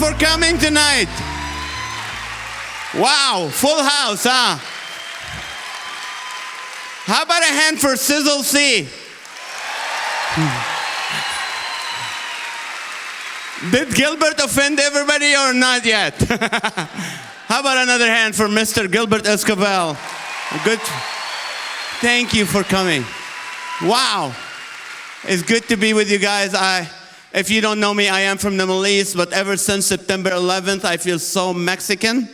for coming tonight. Wow, full house, huh? How about a hand for Sizzle C? Did Gilbert offend everybody or not yet? How about another hand for Mr. Gilbert Escobar? Good. Thank you for coming. Wow. It's good to be with you guys. If you don't know me, I am from the Middle East, but ever since September 11th, I feel so Mexican.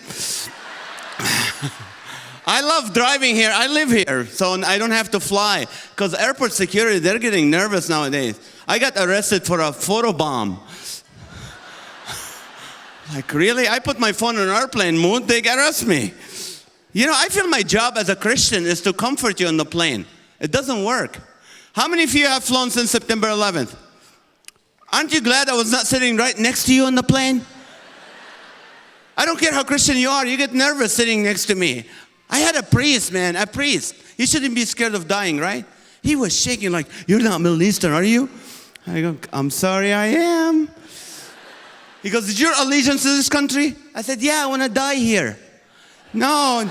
I love driving here. I live here, so I don't have to fly. Because airport security, they're getting nervous nowadays. I got arrested for a photo bomb. Like, really? I put my phone in airplane mode, they arrest me. You know, I feel my job as a Christian is to comfort you on the plane. It doesn't work. How many of you have flown since September 11th? Aren't you glad I was not sitting right next to you on the plane? I don't care how Christian you are, you get nervous sitting next to me. I had a priest, man, a priest. You shouldn't be scared of dying, right? He was shaking like, you're not Middle Eastern, are you? I go, I'm sorry, I am. He goes, is your allegiance to this country? I said, yeah, I want to die here. No.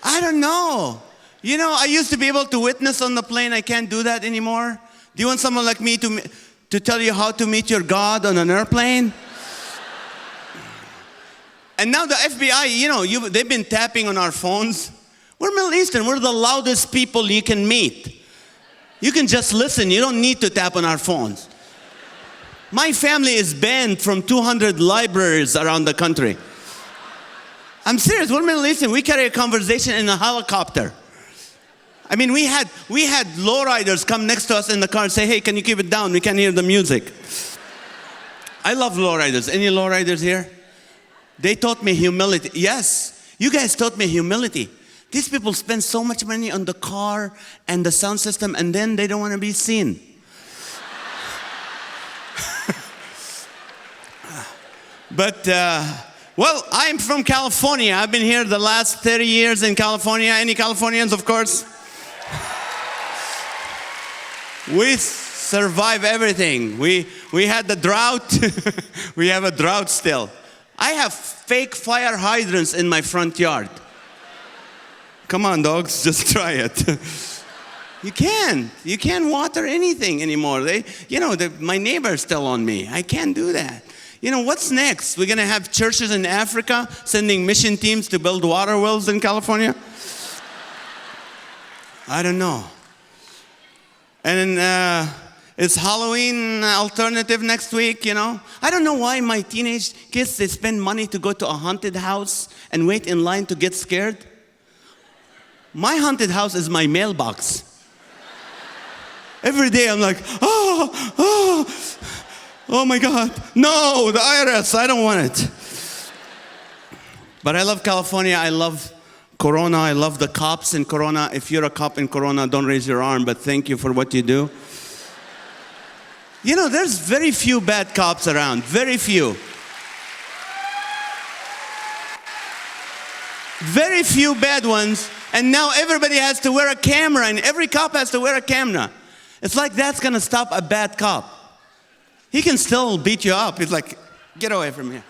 I don't know. You know, I used to be able to witness on the plane. I can't do that anymore. Do you want someone like me to tell you how to meet your God on an airplane? And now the FBI, you know, they've been tapping on our phones. We're Middle Eastern. We're the loudest people you can meet. You can just listen. You don't need to tap on our phones. My family is banned from 200 libraries around the country. I'm serious. We're Middle Eastern. We carry a conversation in a helicopter. I mean, we had lowriders come next to us in the car and say, hey, can you keep it down? We can't hear the music. I love lowriders. Any lowriders here? They taught me humility. Yes, you guys taught me humility. These people spend so much money on the car and the sound system, and then they don't want to be seen. But, well, I'm from California. I've been here the last 30 years in California. Any Californians, of course? We survive everything. We had the drought. We have a drought still. I have fake fire hydrants in my front yard. Come on, dogs, just try it. You can't water anything anymore. My neighbors tell on me. I can't do that. You know, what's next? We're going to have churches in Africa sending mission teams to build water wells in California? I don't know. And it's Halloween alternative next week, you know. I don't know why my teenage kids, they spend money to go to a haunted house and wait in line to get scared. My haunted house is my mailbox. Every day I'm like, oh my God, no, the IRS, I don't want it. But I love California, I love Corona, I love the cops in Corona. If you're a cop in Corona, don't raise your arm, but thank you for what you do. You know, there's very few bad cops around, very few. Very few bad ones, and now everybody has to wear a camera, and every cop has to wear a camera. It's like that's gonna stop a bad cop. He can still beat you up. He's like, get away from here.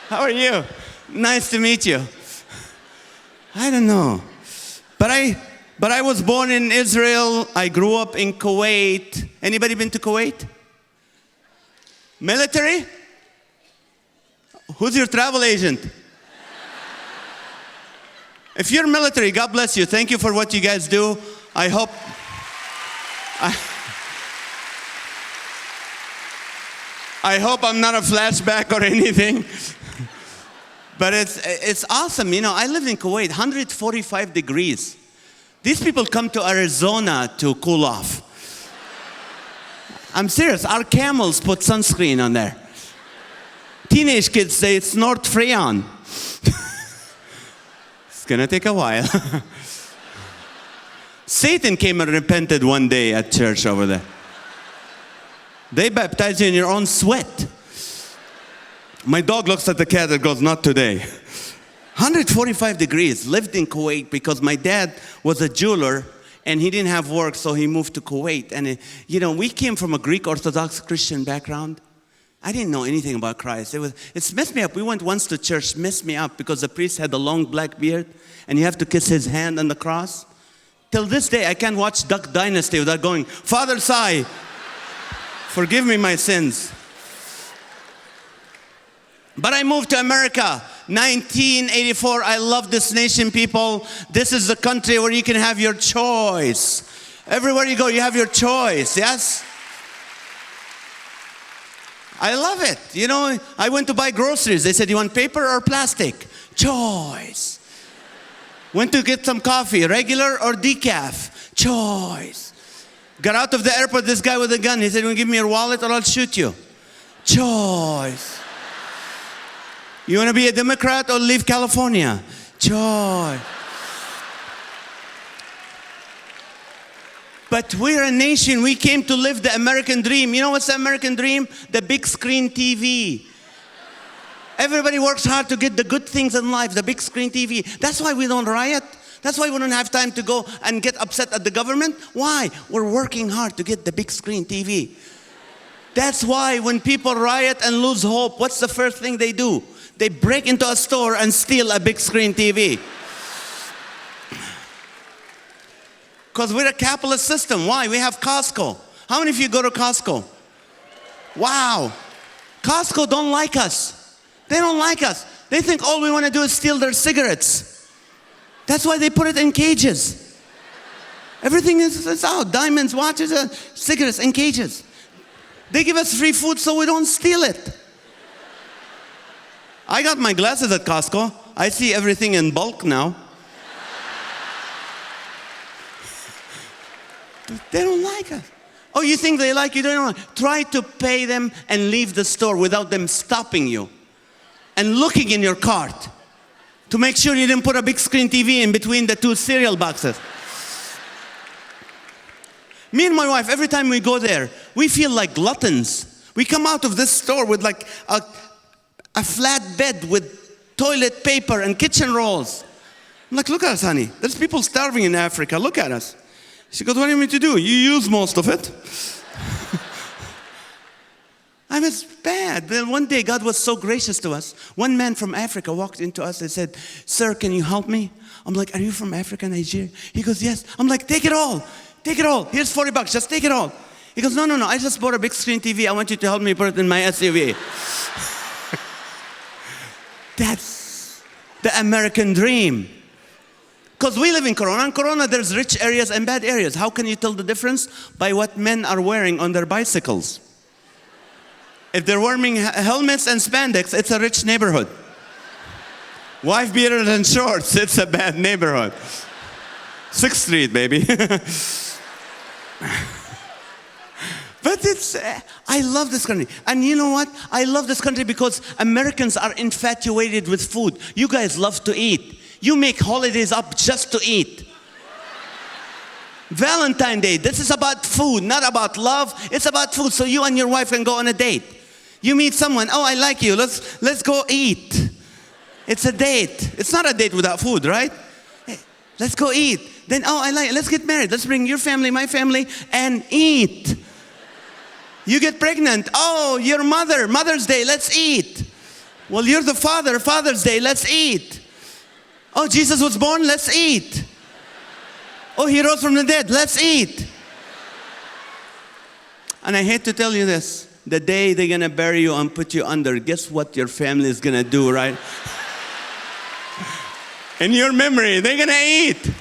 How are you? Nice to meet you. I don't know. But I was born in Israel. I grew up in Kuwait. Anybody been to Kuwait? Military? Who's your travel agent? If you're military, God bless you. Thank you for what you guys do. I hope I'm not a flashback or anything. But it's awesome. You know, I lived in Kuwait, 145 degrees. These people come to Arizona to cool off. I'm serious. Our camels put sunscreen on there. Teenage kids say it's North Freon. It's gonna take a while. Satan came and repented one day at church over there. They baptize you in your own sweat. My dog looks at the cat and goes, not today. 145 degrees, lived in Kuwait because my dad was a jeweler And he didn't have work, so he moved to Kuwait. And, we came from a Greek Orthodox Christian background. I didn't know anything about Christ. It's messed me up. We went once to church, messed me up, because the priest had a long black beard, and you have to kiss his hand on the cross. Till this day, I can't watch Duck Dynasty without going, Father Sai, forgive me my sins. But I moved to America, 1984. I love this nation, people. This is the country where you can have your choice. Everywhere you go, you have your choice, yes? I love it. I went to buy groceries. They said, you want paper or plastic? Choice. Went to get some coffee, regular or decaf? Choice. Got out of the airport, this guy with a gun. He said, you want to give me your wallet or I'll shoot you? Choice. You want to be a Democrat or leave California? Choice. But we're a nation. We came to live the American dream. You know what's the American dream? The big screen TV. Everybody works hard to get the good things in life, the big screen TV. That's why we don't riot. That's why we don't have time to go and get upset at the government. Why? We're working hard to get the big screen TV. That's why when people riot and lose hope, what's the first thing they do? They break into a store and steal a big screen TV. Because we're a capitalist system. Why? We have Costco. How many of you go to Costco? Wow. Costco don't like us. They don't like us. They think all we want to do is steal their cigarettes. That's why they put it in cages. Everything is out. Diamonds, watches, cigarettes in cages. They give us free food so we don't steal it. I got my glasses at Costco. I see everything in bulk now. They don't like us. Oh, you think they like you? They don't like. Try to pay them and leave the store without them stopping you and looking in your cart to make sure you didn't put a big screen TV in between the two cereal boxes. Me and my wife, every time we go there, we feel like gluttons. We come out of this store with like a flat bed with toilet paper and kitchen rolls. I'm like, look at us, honey. There's people starving in Africa. Look at us. She goes, what do you mean to do? You use most of it. I mean, it's bad. Then one day, God was so gracious to us. One man from Africa walked into us and said, sir, can you help me? I'm like, are you from Africa, Nigeria? He goes, yes. I'm like, take it all. Take it all. Here's $40. Just take it all. He goes, no. I just bought a big screen TV. I want you to help me put it in my SUV. That's the American dream. Because we live in Corona. In Corona, there's rich areas and bad areas. How can you tell the difference? By what men are wearing on their bicycles. If they're wearing helmets and spandex, it's a rich neighborhood. Wife beaters and shorts, it's a bad neighborhood. 6th Street, baby. But I love this country. And you know what? I love this country because Americans are infatuated with food. You guys love to eat. You make holidays up just to eat. Valentine's Day, this is about food, not about love. It's about food, so you and your wife can go on a date. You meet someone, oh, I like you, let's go eat. It's a date. It's not a date without food, right? Hey, let's go eat. Then, oh, I like it, let's get married. Let's bring your family, my family, and eat. You get pregnant, oh, your mother, Mother's Day, let's eat. Well, you're the father, Father's Day, let's eat. Oh, Jesus was born, let's eat. Oh, he rose from the dead, let's eat. And I hate to tell you this. The day they're going to bury you and put you under, guess what your family is going to do, right? In your memory, they're going to eat.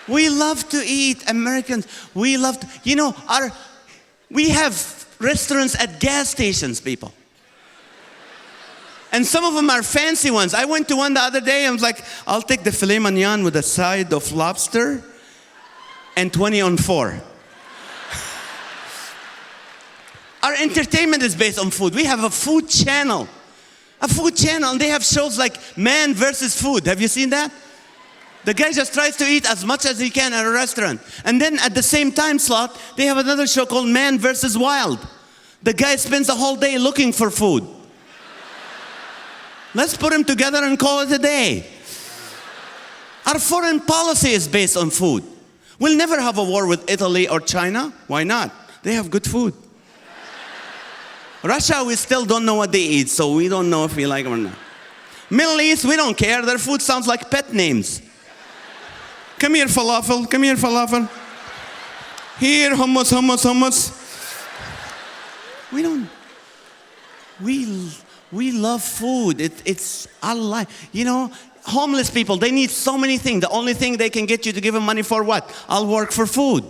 We love to eat, Americans. We love to, we have restaurants at gas stations, people. And some of them are fancy ones. I went to one the other day. I was like, I'll take the filet mignon with a side of lobster and 20 on 4. Our entertainment is based on food. We have a food channel. And they have shows like Man versus Food. Have you seen that? The guy just tries to eat as much as he can at a restaurant. And then at the same time slot, they have another show called Man versus Wild. The guy spends the whole day looking for food. Let's put them together and call it a day. Our foreign policy is based on food. We'll never have a war with Italy or China. Why not? They have good food. Russia, we still don't know what they eat, so we don't know if we like them or not. Middle East, we don't care. Their food sounds like pet names. Come here, falafel. Come here, falafel. Here, hummus, hummus, hummus. We love food. It's our life. You know, homeless people, they need so many things. The only thing they can get you to give them money for what? I'll work for food.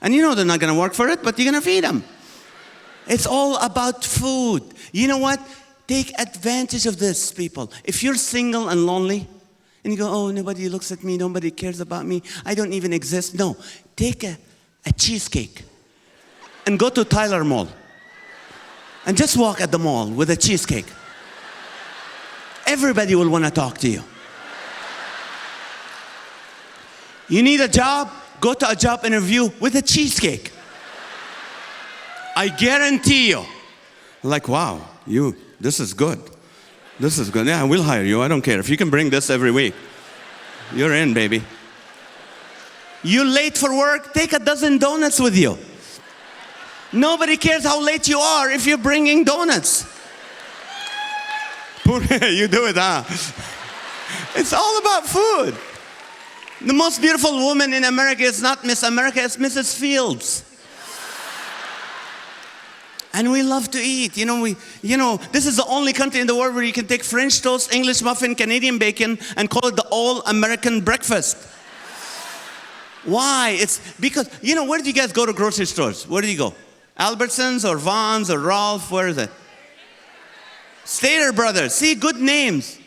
And you know they're not going to work for it, but you're going to feed them. It's all about food. You know what? Take advantage of this, people. If you're single and lonely, and you go, oh, nobody looks at me, nobody cares about me, I don't even exist. No, take a cheesecake and go to Tyler Mall. And just walk at the mall with a cheesecake. Everybody will want to talk to you. You need a job? Go to a job interview with a cheesecake. I guarantee you. Like, wow, this is good. This is good. Yeah, we'll hire you. I don't care. If you can bring this every week, you're in, baby. You late for work? Take a dozen donuts with you. Nobody cares how late you are if you're bringing donuts. You do it, huh? It's all about food. The most beautiful woman in America is not Miss America, it's Mrs. Fields. And we love to eat. You know, this is the only country in the world where you can take French toast, English muffin, Canadian bacon, and call it the all-American breakfast. Why? It's because, where do you guys go to grocery stores? Where do you go? Albertsons or Vons or Rolf? Where is it? Stater Brothers. See, good names.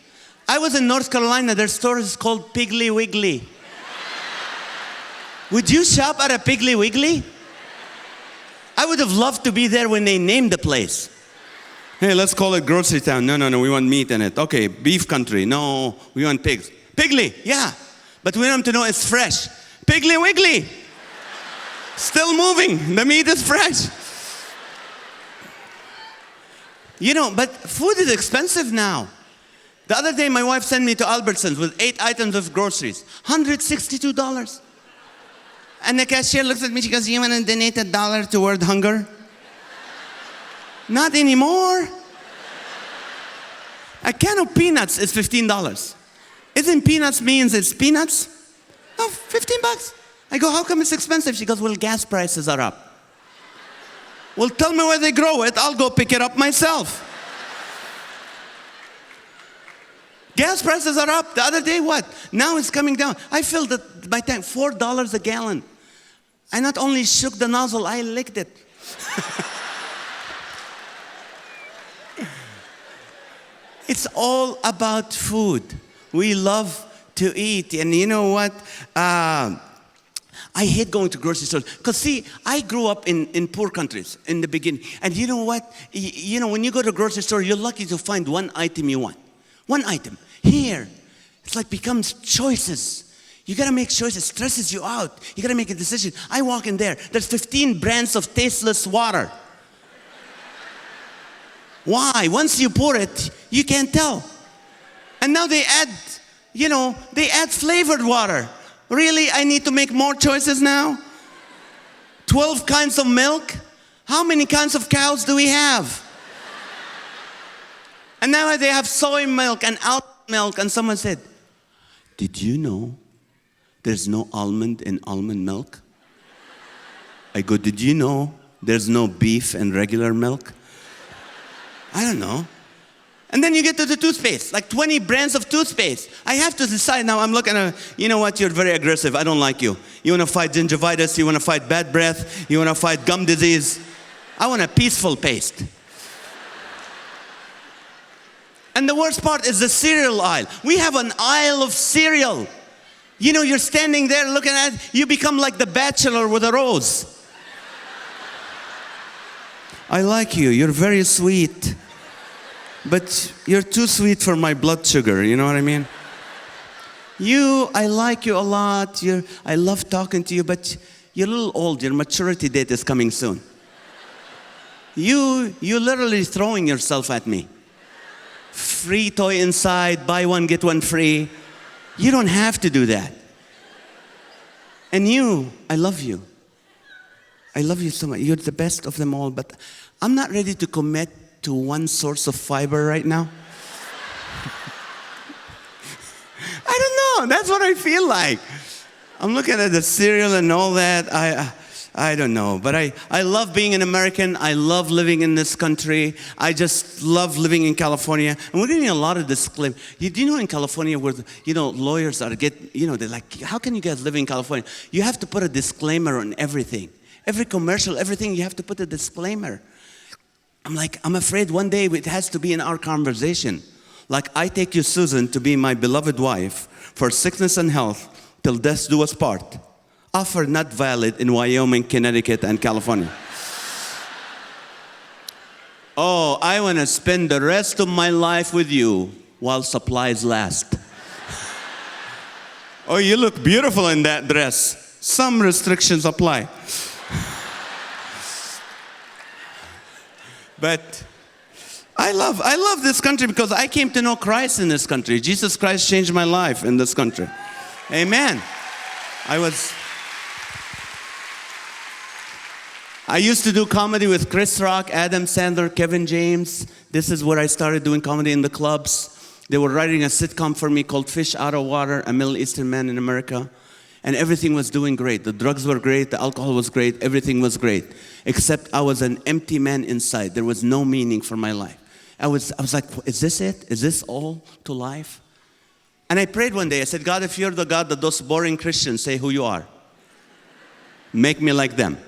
I was in North Carolina. Their store is called Piggly Wiggly. Would you shop at a Piggly Wiggly? I would have loved to be there when they named the place. Hey, let's call it Grocery Town. No, we want meat in it. Okay, beef country. No, we want pigs. Piggly, yeah. But we want them to know it's fresh. Piggly Wiggly. Still moving. The meat is fresh. But food is expensive now. The other day, my wife sent me to Albertsons with 8 items of groceries. $162. And the cashier looks at me, she goes, you want to donate $1 toward hunger? Not anymore. A can of peanuts is $15. Isn't peanuts means it's peanuts? No, $15. I go, how come it's expensive? She goes, well, gas prices are up. Well, tell me where they grow it. I'll go pick it up myself. Gas prices are up. The other day, what? Now it's coming down. I filled my tank, $4 a gallon. I not only shook the nozzle, I licked it. It's all about food. We love to eat. And you know what? I hate going to grocery stores. Because see, I grew up in poor countries in the beginning. And you know what? When you go to a grocery store, you're lucky to find one item you want. One item. Here, it's like becomes choices. You got to make choices. It stresses you out. You got to make a decision. I walk in there. There's 15 brands of tasteless water. Why? Once you pour it, you can't tell. And now they add flavored water. Really? I need to make more choices now? 12 kinds of milk? How many kinds of cows do we have? And now they have soy milk and almond milk. And someone said, did you know there's no almond in almond milk? I go, did you know there's no beef in regular milk? I don't know. And then you get to the toothpaste, like 20 brands of toothpaste. I have to decide now. I'm looking at, you know what, you're very aggressive. I don't like you. You want to fight gingivitis. You want to fight bad breath. You want to fight gum disease. I want a peaceful paste. And the worst part is the cereal aisle. We have an aisle of cereal. You're standing there looking at it, you become like the bachelor with a rose. I like you. You're very sweet. But you're too sweet for my blood sugar, you know what I mean? I like you a lot. I love talking to you, but you're a little old. Your maturity date is coming soon. You're literally throwing yourself at me. Free toy inside, buy one, get one free. You don't have to do that. And you, I love you. I love you so much. You're the best of them all, but I'm not ready to commit to one source of fiber right now. I don't know. That's what I feel like. I'm looking at the cereal and all that. I don't know. But I love being an American. I love living in this country. I just love living in California. And we're getting a lot of disclaimers. Do you know in California where, lawyers are they're like, how can you guys live in California? You have to put a disclaimer on everything. Every commercial, everything, you have to put a disclaimer. I'm afraid one day it has to be in our conversation. Like, I take you, Susan, to be my beloved wife for sickness and health till death do us part. Offer not valid in Wyoming, Connecticut, and California. Oh, I want to spend the rest of my life with you while supplies last. Oh, you look beautiful in that dress. Some restrictions apply. But I love this country because I came to know Christ in this country. Jesus Christ changed my life in this country. Amen. I used to do comedy with Chris Rock, Adam Sandler, Kevin James. This is where I started doing comedy in the clubs. They were writing a sitcom for me called Fish Out of Water, a Middle Eastern man in America. And everything was doing great. The drugs were great, the alcohol was great, everything was great. Except I was an empty man inside. There was no meaning for my life. I was like, is this it? Is this all to life? And I prayed one day. I said, God, if you're the God that those boring Christians say who you are, make me like them.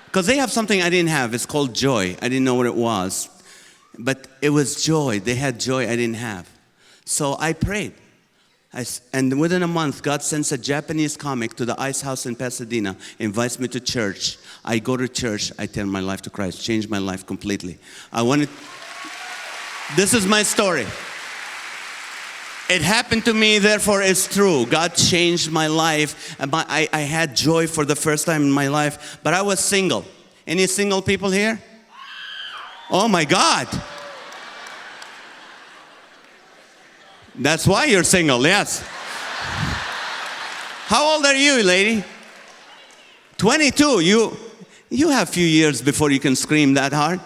Because they have something I didn't have. It's called joy. I didn't know what it was. But it was joy. They had joy I didn't have. So I prayed. And within a month, God sends a Japanese comic to the Ice House in Pasadena, invites me to church. I go to church. I turn my life to Christ. Changed my life completely. This is my story. It happened to me, therefore it's true. God changed my life. I had joy for the first time in my life, but I was single. Any single people here? Oh my God. That's why you're single, yes. How old are you, lady? 22. You have a few years before you can scream that hard.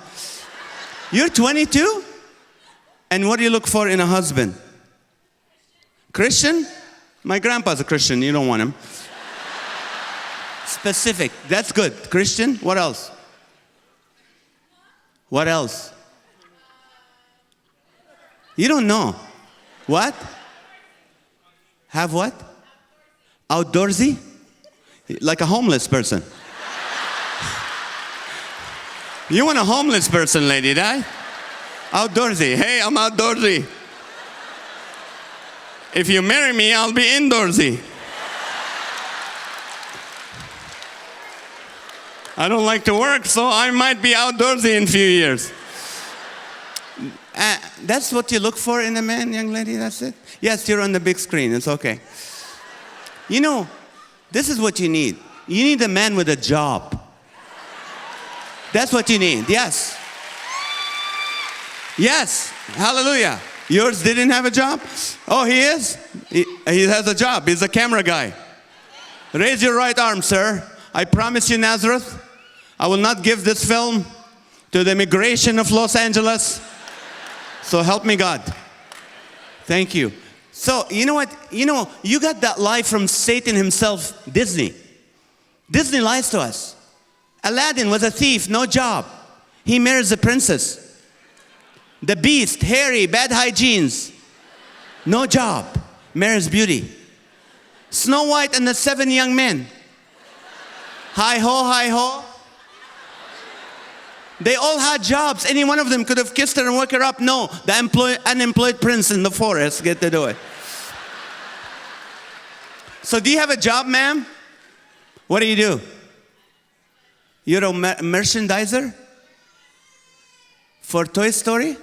You're 22? And what do you look for in a husband? Christian? My grandpa's a Christian. You don't want him. Specific. That's good. Christian? What else? What else? You don't know. What? Have what? Outdoorsy? Like a homeless person. You want a homeless person, lady, right? Outdoorsy. Hey, I'm outdoorsy. If you marry me, I'll be indoorsy. I don't like to work, so I might be outdoorsy in a few years. That's what you look for in a man, young lady, that's it? Yes, you're on the big screen, it's okay. You know, this is what you need. You need a man with a job. That's what you need, yes. Yes, hallelujah. Yours didn't have a job? Oh, he is? He has a job, he's a camera guy. Raise your right arm, sir. I promise you, Nazareth, I will not give this film to the immigration of Los Angeles. So help me God. Thank you. So you know what? You got that lie from Satan himself, Disney. Disney lies to us. Aladdin was a thief, no job. He marries a princess. The Beast, hairy, bad hygienes, no job. Marries beauty. Snow White and the 7 young men. Hi ho, hi ho. They all had jobs. Any one of them could have kissed her and woke her up. No, the unemployed prince in the forest get to do it. So do you have a job, ma'am? What do you do? You're a merchandiser? For Toy Story?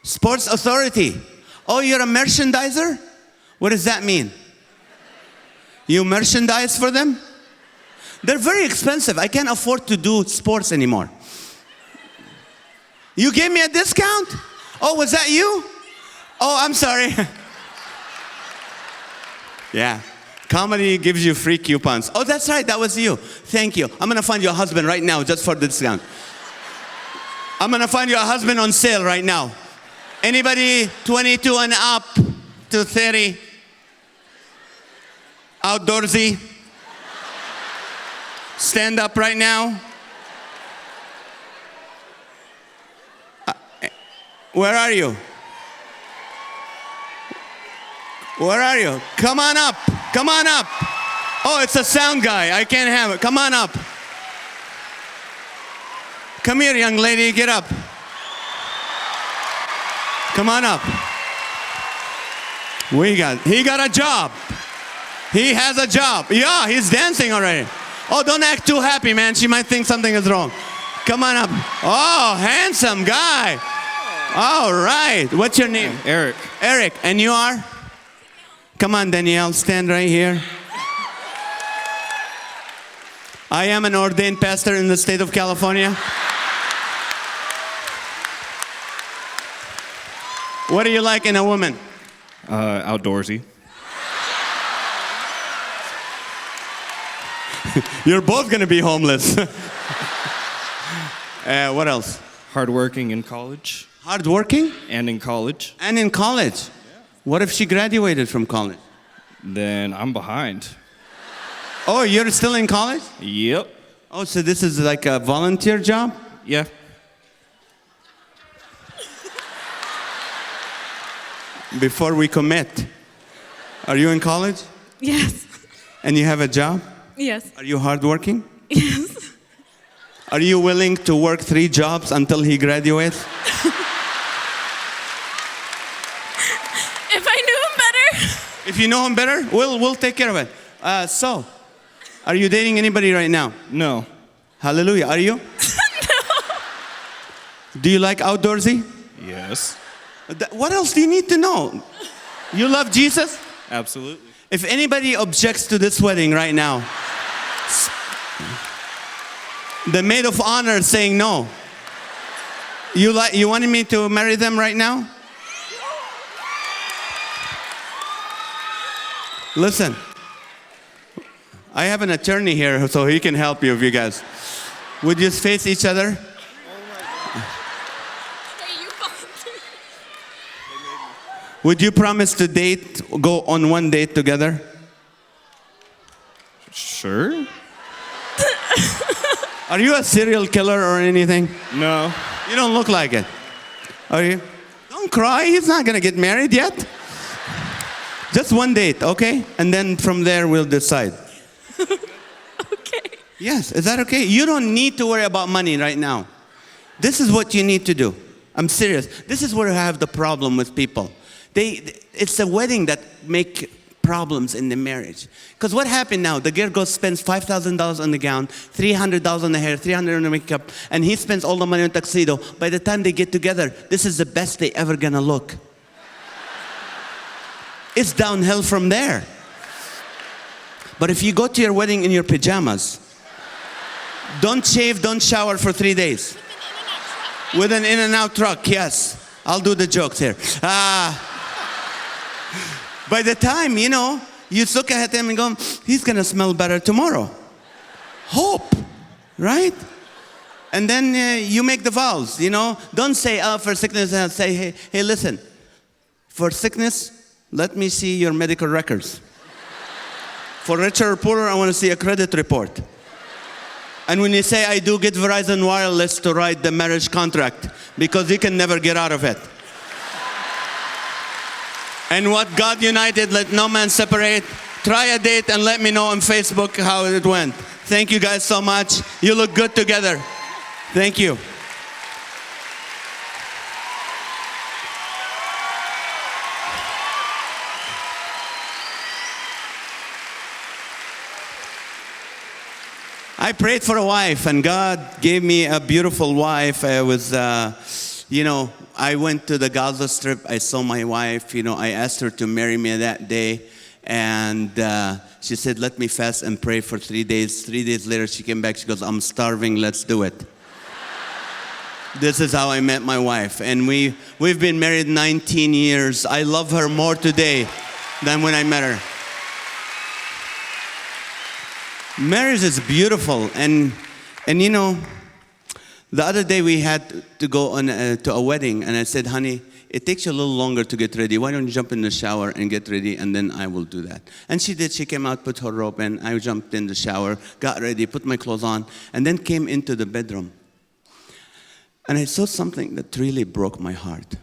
Sports Authority. Oh, you're a merchandiser? What does that mean? You merchandise for them? They're very expensive. I can't afford to do sports anymore. You gave me a discount? Oh, was that you? Oh, I'm sorry. Yeah. Comedy gives you free coupons. Oh, that's right. That was you. Thank you. I'm going to find you a husband right now just for the discount. I'm going to find you a husband on sale right now. Anybody 22 and up to 30? Outdoorsy? Stand up right now. Where are you? Where are you? Come on up. Come on up. Oh, it's a sound guy. I can't have it. Come on up. Come here, young lady. Get up. Come on up. He got a job. He has a job. Yeah, he's dancing already. Oh, don't act too happy, man. She might think something is wrong. Come on up. Oh, handsome guy. All right. What's your name? Eric. Eric. And you are? Come on, Danielle. Stand right here. I am an ordained pastor in the state of California. What do you like in a woman? Outdoorsy. You're both going to be homeless. What else? Hardworking in college. Hardworking? And in college. And in college? Yeah. What if she graduated from college? Then I'm behind. Oh, you're still in college? Yep. Oh, so this is like a volunteer job? Yeah. Before we commit, are you in college? Yes. And you have a job? Yes. Are you hardworking? Yes. Are you willing to work 3 jobs until he graduates? If I knew him better. If you know him better, we'll take care of it. So, are you dating anybody right now? No. Hallelujah. Are you? No. Do you like outdoorsy? Yes. What else do you need to know? You love Jesus? Absolutely. If anybody objects to this wedding right now, the maid of honor is saying no. You wanted me to marry them right now? Listen, I have an attorney here, so he can help you if you guys. Would you face each other? Would you promise to go on one date together? Sure. Are you a serial killer or anything? No. You don't look like it. Are you? Don't cry. He's not going to get married yet. Just one date, okay? And then from there, we'll decide. Okay. Yes, is that okay? You don't need to worry about money right now. This is what you need to do. I'm serious. This is where I have the problem with people. It's the wedding that make problems in the marriage. Because what happened now? The girl spends $5,000 on the gown, $300 on the hair, $300 on the makeup, and he spends all the money on tuxedo. By the time they get together, this is the best they ever gonna look. It's downhill from there. But if you go to your wedding in your pajamas, don't shave, don't shower for 3 days. With an In-N-Out truck, yes. I'll do the jokes here. By the time, you look at him and go, he's going to smell better tomorrow. Hope, right? And then you make the vows, Don't say, for sickness, and say, hey, listen. For sickness, let me see your medical records. For richer or poorer, I want to see a credit report. And when you say, I do get Verizon Wireless to write the marriage contract, because you can never get out of it. And what God united, let no man separate. Try a date and let me know on Facebook how it went. Thank you guys so much. You look good together. Thank you. I prayed for a wife, and God gave me a beautiful wife. I was, I went to the Gaza Strip. I saw my wife. I asked her to marry me that day. And she said, let me fast and pray for 3 days. 3 days later, she came back. She goes, I'm starving. Let's do it. This is how I met my wife. And we've been married 19 years. I love her more today than when I met her. Marriage is beautiful, and you know, the other day we had to go on to a wedding, and I said, honey, it takes you a little longer to get ready. Why don't you jump in the shower and get ready, and then I will do that. And she did. She came out, put her robe in. I jumped in the shower, got ready, put my clothes on, and then came into the bedroom. And I saw something that really broke my heart.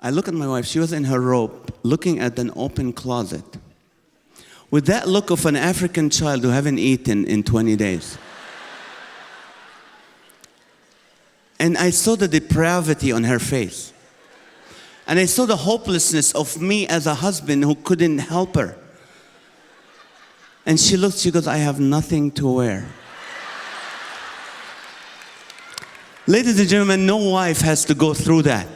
I look at my wife. She was in her robe, looking at an open closet, with that look of an African child who haven't eaten in 20 days. And I saw the depravity on her face. And I saw the hopelessness of me as a husband who couldn't help her. And she looked, she goes, I have nothing to wear. Ladies and gentlemen, no wife has to go through that.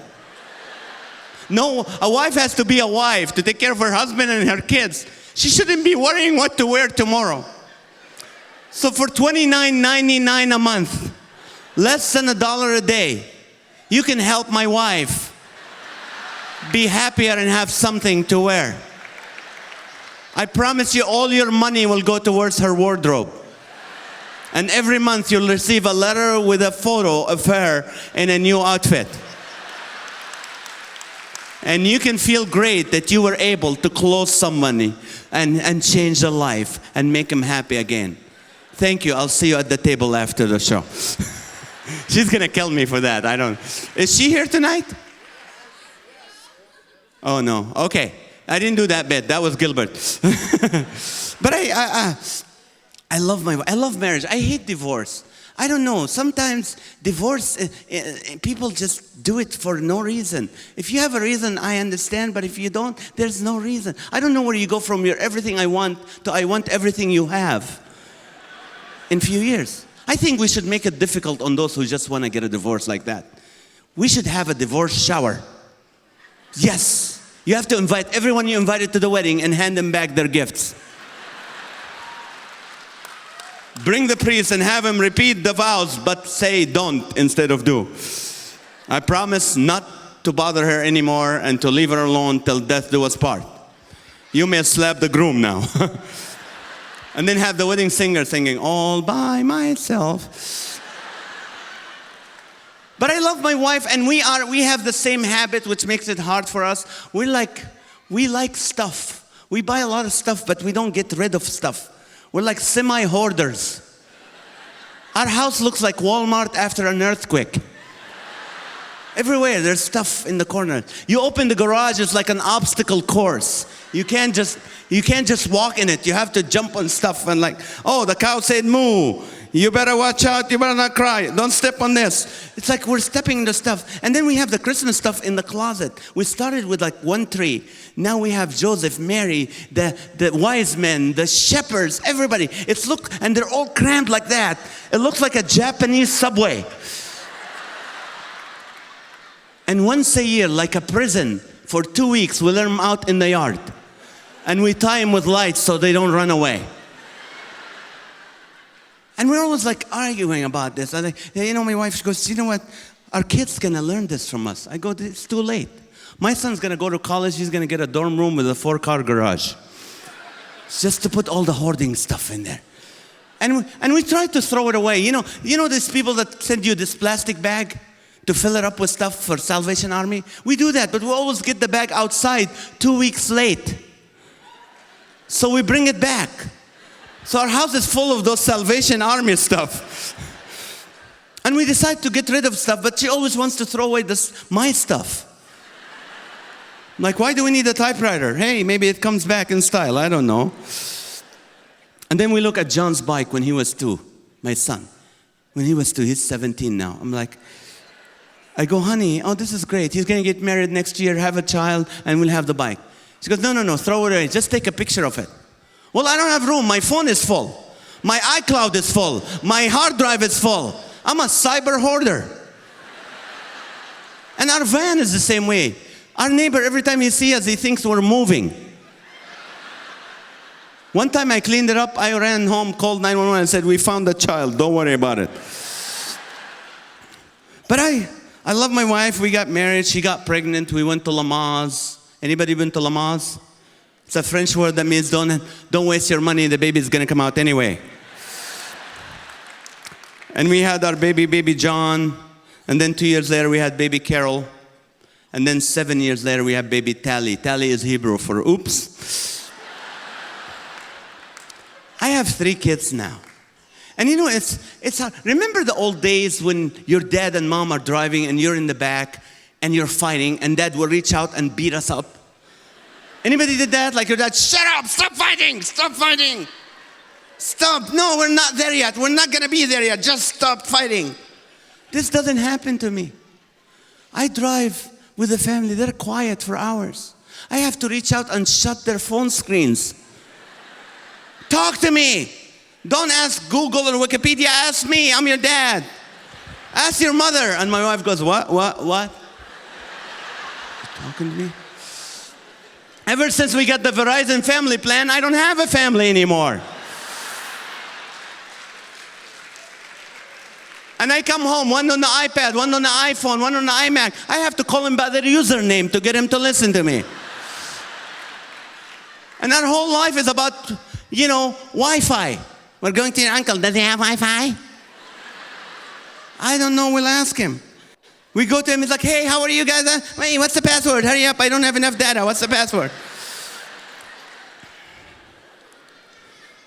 No, a wife has to be a wife to take care of her husband and her kids. She shouldn't be worrying what to wear tomorrow. So for $29.99 a month, less than $1 a day, you can help my wife be happier and have something to wear. I promise you all your money will go towards her wardrobe. And every month you'll receive a letter with a photo of her in a new outfit. And you can feel great that you were able to clothe somebody and change their life and make them happy again. Thank you. I'll see you at the table after the show. She's going to kill me for that. I don't. Is she here tonight? Oh, no. Okay. I didn't do that bit. That was Gilbert. But I love marriage. I hate divorce. I don't know. Sometimes divorce, people just do it for no reason. If you have a reason, I understand. But if you don't, there's no reason. I don't know where you go from your everything I want to I want everything you have in a few years. I think we should make it difficult on those who just want to get a divorce like that. We should have a divorce shower. Yes. You have to invite everyone you invited to the wedding and hand them back their gifts. Bring the priest and have him repeat the vows, but say don't instead of do. I promise not to bother her anymore and to leave her alone till death do us part. You may slap the groom now. And then have the wedding singer singing, all by myself. But I love my wife, and we have the same habit, which makes it hard for us. We like stuff. We buy a lot of stuff, but we don't get rid of stuff. We're like semi-hoarders. Our house looks like Walmart after an earthquake. Everywhere, there's stuff in the corner. You open the garage, it's like an obstacle course. You can't just walk in it. You have to jump on stuff and like, oh, the cow said moo. You better watch out. You better not cry. Don't step on this. It's like we're stepping into stuff. And then we have the Christmas stuff in the closet. We started with like one tree. Now we have Joseph, Mary, the wise men, the shepherds, everybody. And they're all crammed like that. It looks like a Japanese subway. And once a year, like a prison, for 2 weeks, we let them out in the yard. And we tie them with lights so they don't run away. And we're always like arguing about this. I'm like, you know, my wife goes, you know what? Our kid's going to learn this from us. I go, it's too late. My son's going to go to college. He's going to get a dorm room with a 4-car garage. It's just to put all the hoarding stuff in there. And we try to throw it away. You know these people that send you this plastic bag to fill it up with stuff for Salvation Army? We do that, but we always get the bag outside 2 weeks late. So we bring it back. So our house is full of those Salvation Army stuff. And we decide to get rid of stuff, but she always wants to throw away my stuff. Like, why do we need a typewriter? Hey, maybe it comes back in style. I don't know. And then we look at John's bike when he was 2, my son. When he was 2, he's 17 now. I'm like, I go, honey, oh, this is great. He's going to get married next year, have a child, and we'll have the bike. She goes, no, throw it away. Just take a picture of it. Well, I don't have room. My phone is full. My iCloud is full. My hard drive is full. I'm a cyber hoarder. And our van is the same way. Our neighbor, every time he sees us, he thinks we're moving. One time I cleaned it up. I ran home, called 911 and said, we found the child. Don't worry about it. But I love my wife. We got married. She got pregnant. We went to Lamaze. Anybody been to Lamaze? It's a French word that means don't waste your money, the baby's gonna come out anyway. And we had our baby John, and then 2 years later we had baby Carol, and then 7 years later we had baby Tally. Tally is Hebrew for oops. I have 3 kids now. And you know, it's hard. Remember the old days when your dad and mom are driving and you're in the back and you're fighting and dad will reach out and beat us up? Anybody did that? Like your dad, shut up, stop fighting, stop fighting. Stop, no, we're not there yet. We're not gonna be there yet, just stop fighting. This doesn't happen to me. I drive with the family, they're quiet for hours. I have to reach out and shut their phone screens. Talk to me. Don't ask Google or Wikipedia, ask me, I'm your dad. Ask your mother. And my wife goes, what? You talking to me? Ever since we got the Verizon family plan, I don't have a family anymore. And I come home, one on the iPad, one on the iPhone, one on the iMac. I have to call him by their username to get him to listen to me. And our whole life is about, Wi-Fi. We're going to your uncle, does he have Wi-Fi? I don't know, we'll ask him. We go to him, he's like, hey, how are you guys? Wait, what's the password? Hurry up, I don't have enough data. What's the password?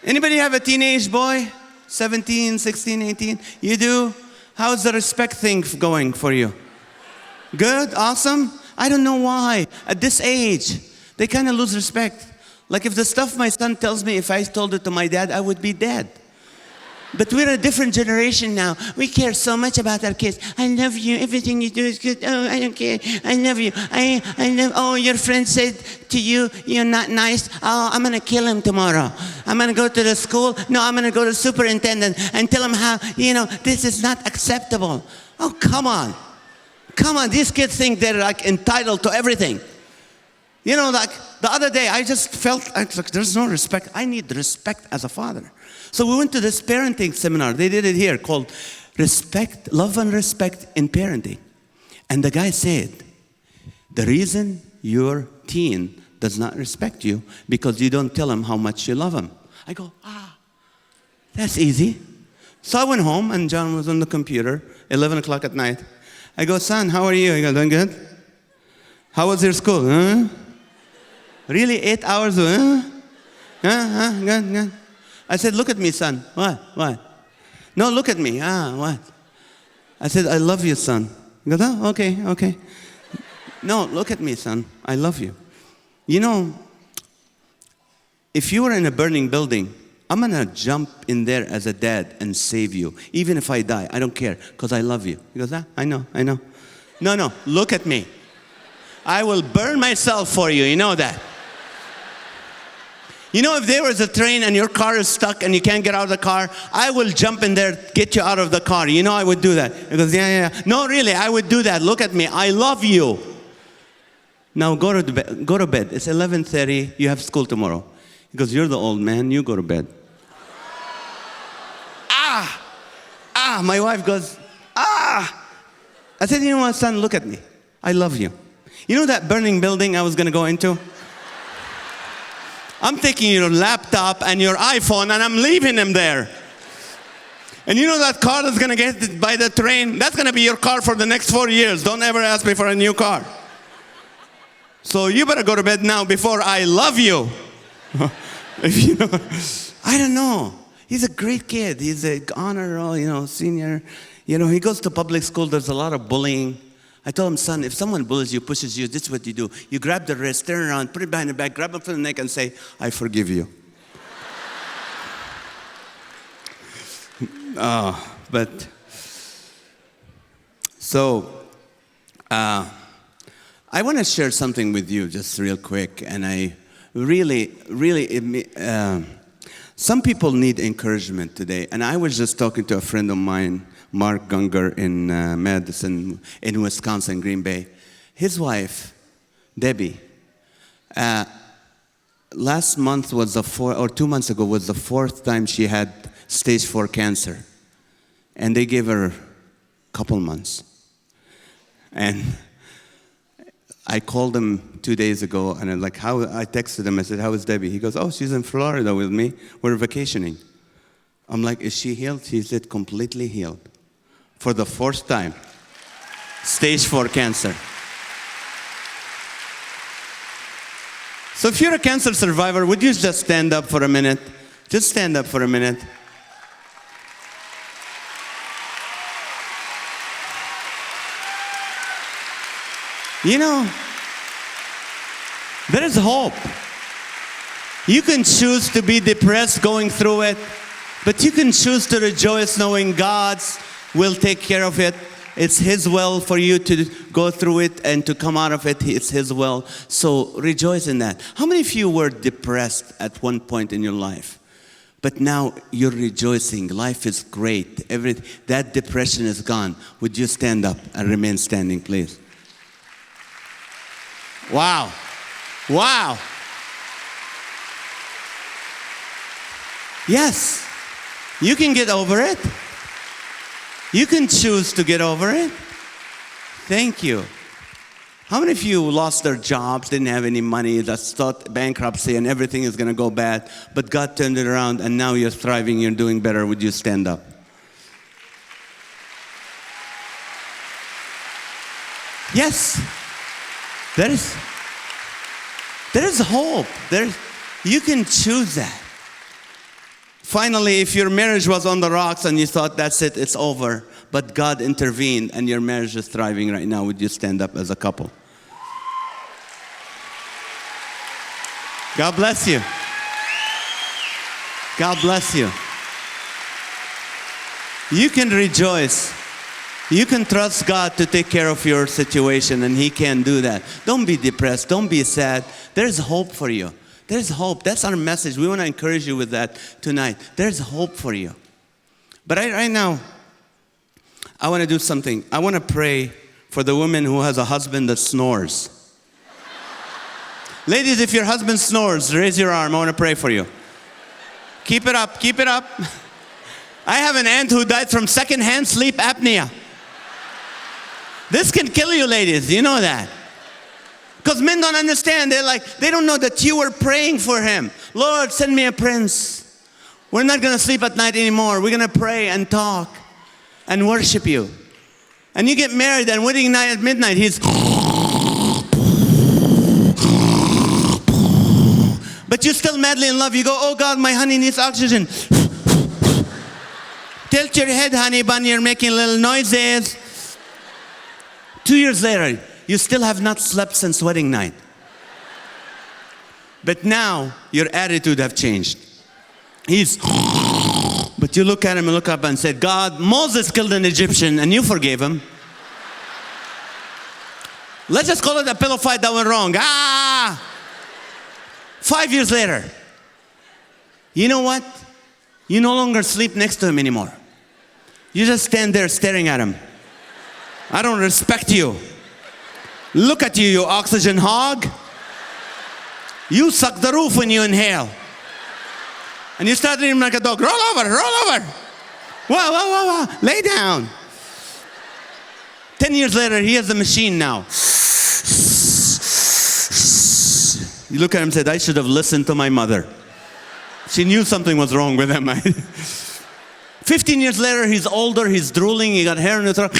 Anybody have a teenage boy? 17, 16, 18? You do? How's the respect thing going for you? Good? Awesome? I don't know why. At this age, they kind of lose respect. Like if the stuff my son tells me, if I told it to my dad, I would be dead. But we're a different generation now. We care so much about our kids. I love you. Everything you do is good. Oh, I don't care. I love you. I love. Oh, your friend said to you, you're not nice. Oh, I'm gonna kill him tomorrow. I'm gonna go to the school. No, I'm gonna go to the superintendent and tell him how. This is not acceptable. Oh, come on, come on. These kids think they're like entitled to everything. Like the other day, I just felt like there's no respect. I need respect as a father. So we went to this parenting seminar. They did it here called Respect, Love and Respect in Parenting. And the guy said, the reason your teen does not respect you because you don't tell him how much you love him. I go, that's easy. So I went home and John was on the computer, 11 o'clock at night. I go, son, how are you? He goes, doing good. How was your school? Huh? Really, 8 hours? Good. I said, look at me, son. What? No, look at me. What? I said, I love you, son. He goes, oh, okay. No, look at me, son. I love you. If you were in a burning building, I'm going to jump in there as a dad and save you. Even if I die, I don't care, because I love you. He goes, I know. No, look at me. I will burn myself for you. You know that. If there was a train and your car is stuck and you can't get out of the car, I will jump in there, get you out of the car. I would do that. He goes, yeah. No, really, I would do that. Look at me. I love you. Now go to bed. It's 11:30. You have school tomorrow. He goes, you're the old man. You go to bed. My wife goes, I said, you know what, son, look at me. I love you. That burning building I was going to go into? I'm taking your laptop and your iPhone and I'm leaving them there. And that car that's going to get hit by the train, that's going to be your car for the next 4 years. Don't ever ask me for a new car. So you better go to bed now before I love you. I don't know. He's a great kid. He's an honor roll, senior. He goes to public school. There's a lot of bullying. I told him, son, if someone bullies you, pushes you, this is what you do. You grab the wrist, turn around, put it behind the back, grab him from the neck and say, I forgive you. I want to share something with you just real quick. And I really, some people need encouragement today. And I was just talking to a friend of mine, Mark Gunger in Madison, in Wisconsin, Green Bay. His wife, Debbie, last month was 2 months ago was the 4th time she had stage 4 cancer. And they gave her a couple months. And I called him 2 days ago, and I texted him. I said, "How is Debbie?" He goes, "Oh, she's in Florida with me. We're vacationing." I'm like, "Is she healed?" He said, "Completely healed. For the first time. Stage 4 cancer." So if you're a cancer survivor, would you just stand up for a minute? Just stand up for a minute. You know, there is hope. You can choose to be depressed going through it, but you can choose to rejoice knowing God will take care of it. It's His will for you to go through it and to come out of it. It's His will. So rejoice in that. How many of you were depressed at one point in your life? But now you're rejoicing. Life is great. That depression is gone. Would you stand up and remain standing, please? Wow. Wow. Yes. You can get over it. You can choose to get over it. Thank you. How many of you lost their jobs, didn't have any money, that's thought bankruptcy and everything is going to go bad, but God turned it around and now you're thriving, you're doing better? Would you stand up? Yes. There is hope. You can choose that. Finally, if your marriage was on the rocks and you thought, that's it, it's over, but God intervened and your marriage is thriving right now, would you stand up as a couple? God bless you. God bless you. You can rejoice. You can trust God to take care of your situation, and He can do that. Don't be depressed. Don't be sad. There's hope for you. There's hope. That's our message. We want to encourage you with that tonight. There's hope for you. But right now, I want to do something. I want to pray for the woman who has a husband that snores. Ladies, if your husband snores, raise your arm. I want to pray for you. Keep it up. Keep it up. I have an aunt who died from secondhand sleep apnea. This can kill you, ladies. You know that. Because men don't understand. They don't know that you were praying for him. Lord, send me a prince. We're not going to sleep at night anymore. We're going to pray and talk and worship you. And you get married, and wedding night at midnight, he's... But you're still madly in love. You go, oh God, my honey needs oxygen. Tilt your head, honey bun, you're making little noises. 2 years later, you still have not slept since wedding night. But now, your attitude have changed. But you look at him and look up and said, God, Moses killed an Egyptian and you forgave him. Let's just call it a pillow fight that went wrong. 5 years later, you know what? You no longer sleep next to him anymore. You just stand there staring at him. I don't respect you. Look at you, you oxygen hog. You suck the roof when you inhale. And you start treating him like a dog. Roll over, roll over. Whoa, whoa, whoa, whoa. Lay down. 10 years later, he has the machine now. You look at him and said, I should have listened to my mother. She knew something was wrong with him. 15 years later, he's older, he's drooling, he got hair in his throat.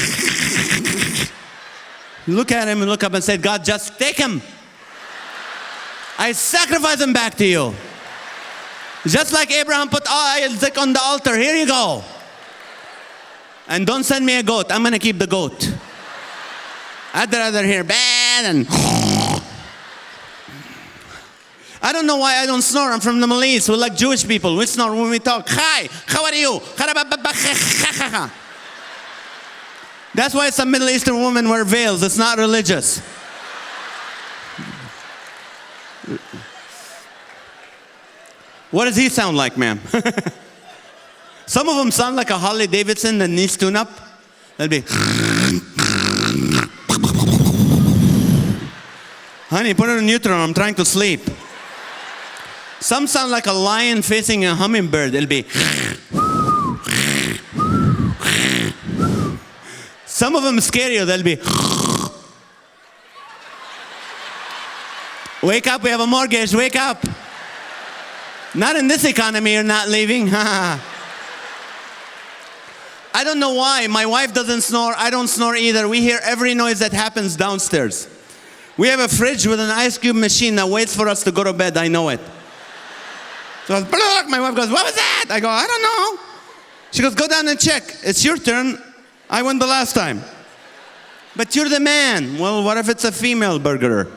You look at him and look up and say, God, just take him. I sacrifice him back to you. Just like Abraham put Isaac on the altar, here you go. And don't send me a goat, I'm going to keep the goat. I'd rather hear bad and... I don't know why I don't snore. I'm from the Middle East. We're like Jewish people. We snore when we talk. Hi, how are you? That's why some Middle Eastern women wear veils. It's not religious. What does he sound like, ma'am? Some of them sound like a Harley Davidson that needs tune-up. That'd be... Honey, put it in neutral. I'm trying to sleep. Some sound like a lion facing a hummingbird. It'll be... Some of them scare you. They'll be... Wake up, we have a mortgage, wake up. Not in this economy, you're not leaving. I don't know why. My wife doesn't snore, I don't snore either. We hear every noise that happens downstairs. We have a fridge with an ice cube machine that waits for us to go to bed, I know it. So my wife goes, what was that? I go, I don't know. She goes, go down and check. It's your turn. I went the last time. But you're the man. Well, what if it's a female burglar?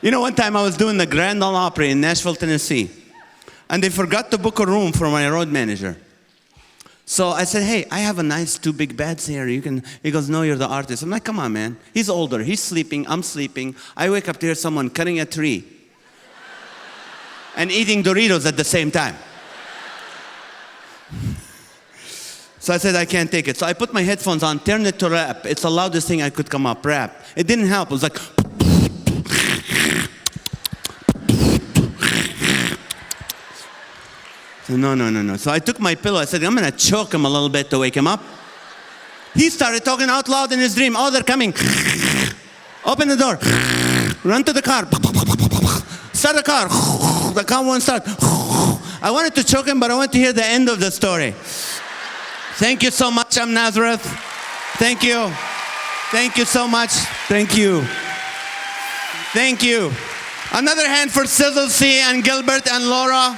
You know, one time I was doing the Grand Ole Opry in Nashville, Tennessee, and they forgot to book a room for my road manager. So I said, hey, I have a nice 2 big beds here. You can. He goes, no, you're the artist. I'm like, come on, man. He's older. He's sleeping. I'm sleeping. I wake up to hear someone cutting a tree and eating Doritos at the same time. So I said, I can't take it. So I put my headphones on, turned it to rap. It's the loudest thing I could come up, rap. It didn't help. It was like... No. So I took my pillow. I said, I'm going to choke him a little bit to wake him up. He started talking out loud in his dream. Oh, they're coming. Open the door. Run to the car. Start the car. The car won't start. I wanted to choke him, but I want to hear the end of the story. Thank you so much. I'm Nazareth. Thank you. Thank you so much. Thank you. Thank you. Another hand for Sizzle C and Gilbert and Laura.